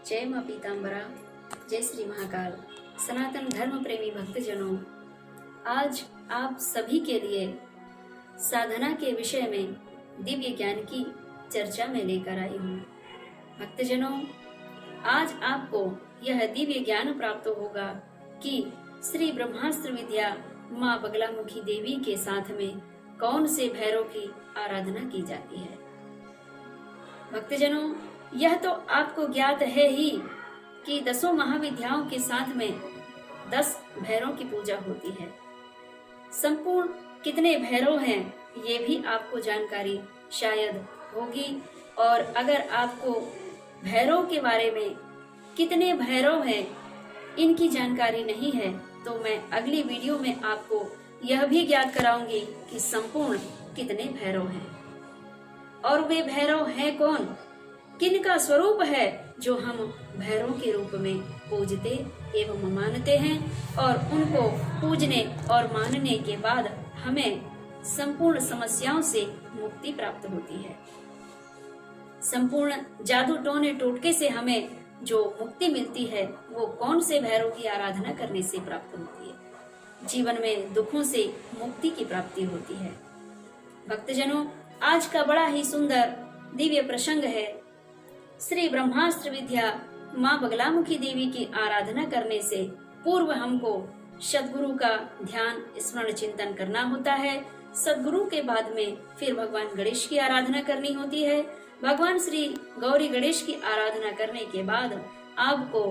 जय माँ पीताम्बरा, जय श्री महाकाल। सनातन धर्म प्रेमी भक्तजनों, आज आप सभी के लिए साधना के विषय में दिव्य ज्ञान की चर्चा में लेकर आई हूँ। भक्तजनों, आज आपको यह दिव्य ज्ञान प्राप्त होगा कि श्री ब्रह्मास्त्र विद्या माँ बगलामुखी देवी के साथ में कौन से भैरव की आराधना की जाती है। भक्तजनों, यह तो आपको ज्ञात है ही कि 10 महाविद्याओं के साथ में 10 भैरवों की पूजा होती है। संपूर्ण कितने भैरव हैं ये भी आपको जानकारी शायद होगी, और अगर आपको भैरव के बारे में कितने भैरव हैं इनकी जानकारी नहीं है तो मैं अगली वीडियो में आपको यह भी ज्ञात कराऊंगी कि संपूर्ण कितने भैरव हैं और वे भैरव हैं कौन, किनका स्वरूप है जो हम भैरव के रूप में पूजते एवं मानते हैं, और उनको पूजने और मानने के बाद हमें संपूर्ण समस्याओं से मुक्ति प्राप्त होती है। संपूर्ण जादू टोने टोटके से हमें जो मुक्ति मिलती है वो कौन से भैरव की आराधना करने से प्राप्त होती है। जीवन में दुखों से मुक्ति की प्राप्ति होती है। भक्तजनों, आज का बड़ा ही सुंदर दिव्य प्रसंग है। श्री ब्रह्मास्त्र विद्या माँ बगलामुखी देवी की आराधना करने से पूर्व हमको सद्गुरु का ध्यान स्मरण चिंतन करना होता है। सद्गुरु के बाद में फिर भगवान गणेश की आराधना करनी होती है। भगवान श्री गौरी गणेश की आराधना करने के बाद आपको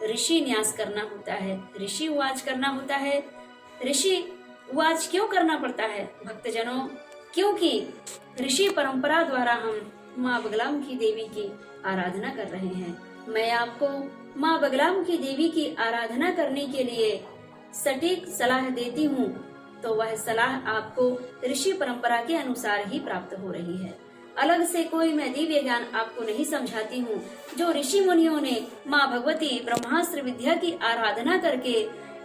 ऋषि न्यास करना होता है, ऋषि उवाच करना होता है। ऋषि उवाच क्यों करना पड़ता है भक्तजनों? क्योंकि ऋषि परंपरा द्वारा हम माँ बगलामुखी देवी की आराधना कर रहे हैं। मैं आपको माँ बगलामुखी देवी की आराधना करने के लिए सटीक सलाह देती हूँ, तो वह सलाह आपको ऋषि परंपरा के अनुसार ही प्राप्त हो रही है। अलग से कोई मैं दिव्य ज्ञान आपको नहीं समझाती हूँ। जो ऋषि मुनियों ने माँ भगवती ब्रह्मास्त्र विद्या की आराधना करके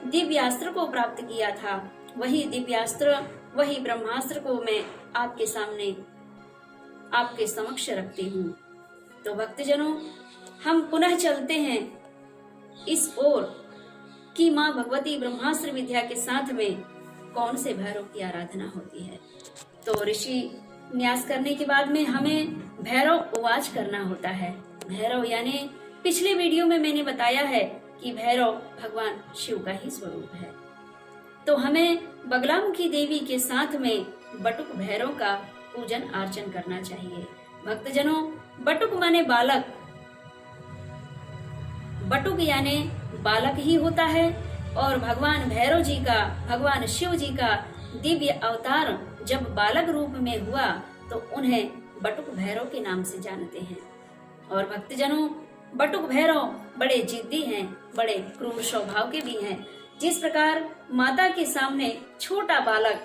दिव्यास्त्र को प्राप्त किया था, वही दिव्यास्त्र वही ब्रह्मास्त्र को मैं आपके सामने आपके समक्ष रखती हूँ। तो भक्तजनों, हम पुनः चलते हैं इस ओर कि माँ भगवती ब्रह्मास्त्र विद्या के साथ में कौन से भैरव की आराधना होती है। तो ऋषि न्यास करने के बाद में हमें भैरव उवाच करना होता है। भैरव यानी पिछले वीडियो में मैंने बताया है कि भैरव भगवान शिव का ही स्वरूप है। तो हमें बगलामुखी देवी के साथ में बटुक भैरव का पूजन अर्चन करना चाहिए। भक्तजनों, बटुक माने बालक, बटुक यानी बालक ही होता है, और भगवान भैरव जी का, भगवान शिव जी का दिव्य अवतार जब बालक रूप में हुआ तो उन्हें बटुक भैरव के नाम से जानते हैं। और भक्तजनों, बटुक भैरव बड़े जिद्दी हैं, बड़े क्रूर स्वभाव के भी हैं। जिस प्रकार माता के सामने छोटा बालक,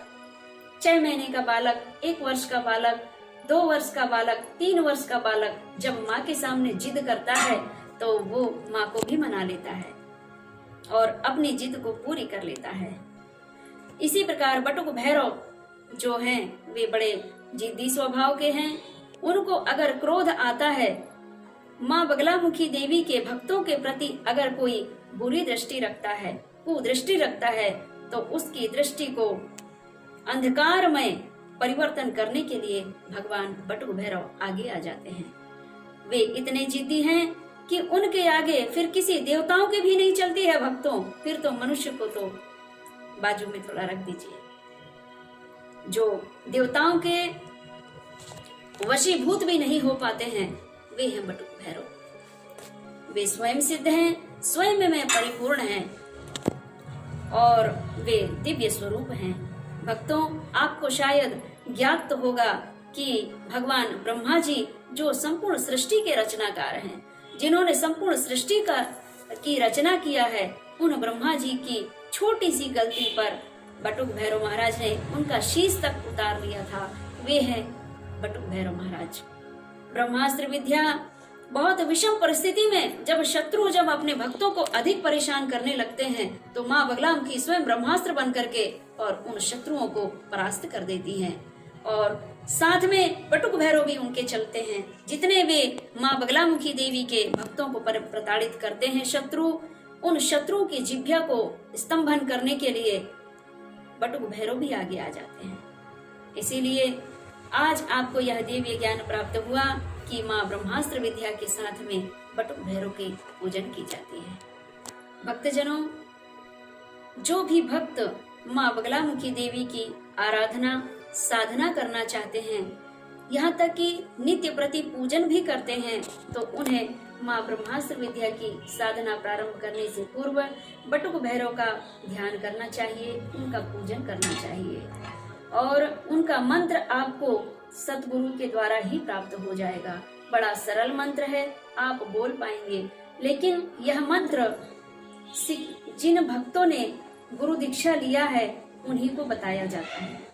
6 महीने का बालक, 1 वर्ष का बालक, 2 वर्ष का बालक, 3 वर्ष का बालक जब माँ के सामने जिद करता है तो वो माँ को भी मना लेता है और अपनी जिद को पूरी कर लेता है। इसी प्रकार बटुक भैरव जो हैं वे बड़े जिद्दी स्वभाव के हैं। उनको अगर क्रोध आता है, माँ बगलामुखी देवी के भक्तों के प्रति अगर कोई बुरी दृष्टि रखता है, कुदृष्टि रखता है, तो उसकी दृष्टि को अंधकारमय परिवर्तन करने के लिए भगवान बटुक भैरव आगे आ जाते हैं। वे इतने जिद्दी हैं कि उनके आगे फिर किसी देवताओं की भी नहीं चलती है भक्तों। फिर तो मनुष्य को तो बाजू में थोड़ा रख दीजिए। जो देवताओं के वशीभूत भी नहीं हो पाते हैं वे हैं बटुक भैरव। वे स्वयं सिद्ध हैं, स्वयं में परिपूर्ण हैं और वे दिव्य स्वरूप हैं। भक्तों, आपको शायद ज्ञात होगा कि भगवान ब्रह्मा जी जो संपूर्ण सृष्टि के रचनाकार हैं, जिन्होंने संपूर्ण सृष्टि की रचना किया है, उन ब्रह्मा जी की छोटी सी गलती पर बटुक भैरव महाराज ने उनका शीश तक उतार लिया था। वे हैं बटुक भैरव महाराज। ब्रह्मास्त्र विद्या बहुत विषम परिस्थिति में जब अपने भक्तों को अधिक परेशान करने लगते हैं तो माँ बगलामुखी स्वयं ब्रह्मास्त्र बन करके और उन शत्रुओं को परास्त कर देती हैं और साथ में बटुक भैरव भी उनके चलते हैं। जितने वे माँ बगलामुखी देवी के भक्तों को प्रताड़ित करते हैं शत्रु, उन शत्रुओं की जिह्वा को स्तंभन करने के लिए बटुक भैरव भी आगे आ जाते हैं। इसीलिए आज आपको यह दिव्य ज्ञान प्राप्त हुआ कि माँ ब्रह्मास्त्र विद्या के साथ में बटुक भैरव के पूजन की जाती है। भक्तजनों, जो भी भक्त माँ बगलामुखी देवी की आराधना साधना करना चाहते हैं, यहाँ तक कि नित्य प्रति पूजन भी करते हैं, तो उन्हें माँ ब्रह्मास्त्र विद्या की साधना प्रारंभ करने से पूर्व बटुक भैरव का ध्यान करना चाहिए, उनका पूजन करना चाहिए और उनका मंत्र आपको सतगुरु के द्वारा ही प्राप्त हो जाएगा। बड़ा सरल मंत्र है, आप बोल पाएंगे, लेकिन यह मंत्र जिन भक्तों ने गुरु दीक्षा लिया है उन्हीं को बताया जाता है।